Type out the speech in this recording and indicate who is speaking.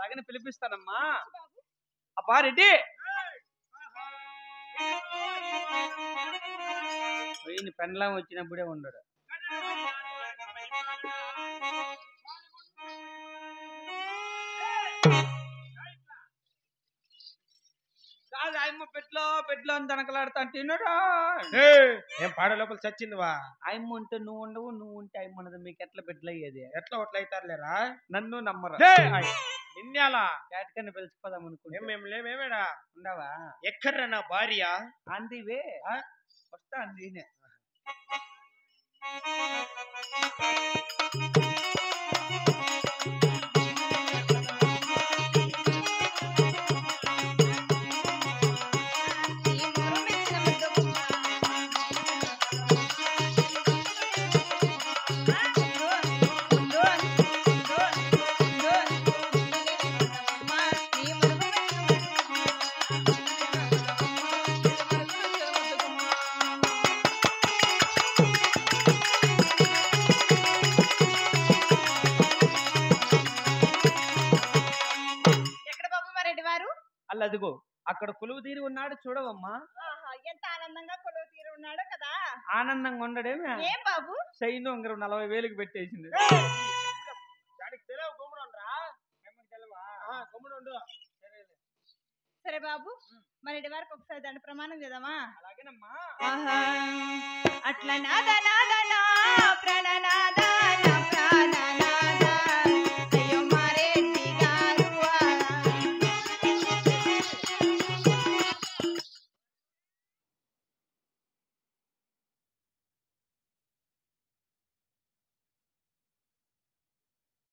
Speaker 1: అలాగనే పిలిపిస్తానమ్మా. అబ్బా రెడ్డి ఈయన పెండ్లం వచ్చినప్పుడే ఉండడు. కాదు ఆయమ్మ పెట్లో అని తనకలాడుతా తినడా.
Speaker 2: ఏం పాడ లోపల చచ్చిందివా?
Speaker 1: ఆయమ్మ ఉంటే నువ్వు ఉండవు, నువ్వు ఉంటే ఆయమ్మ ఉండదు. మీకు ఎట్లా పెట్లు అయ్యేది?
Speaker 2: ఎట్లా ఒట్లా అవుతారులేరా?
Speaker 1: నన్ను నమ్మరు.
Speaker 2: నిన్యాలా
Speaker 1: కేటకన్నా పిలిచిపోదాం అనుకుంటే
Speaker 2: మేము లేమేమేడా
Speaker 1: ఉండవా?
Speaker 2: ఎక్కడ్రా నా భార్య?
Speaker 1: అందివే వస్తా అందినే. అదిగో అక్కడ కొలువు తీరి ఉన్నాడు చూడవమ్మా.
Speaker 3: ఎంత ఆనందంగా కొలువు తీరి ఉన్నాడు కదా.
Speaker 1: ఆనందంగా ఉండడేమే.
Speaker 3: ఏం బాబు
Speaker 1: సైన్ ఉంగరం 40,000కి పెట్టేసింది.
Speaker 3: సరే బాబు మరి వరకు ఒకసారి దండ ప్రమాణం చేద్దామా?
Speaker 1: అలాగేనమ్మా.
Speaker 3: అట్లా నాద నాద నా ప్రాణ నాద నా ప్రాణ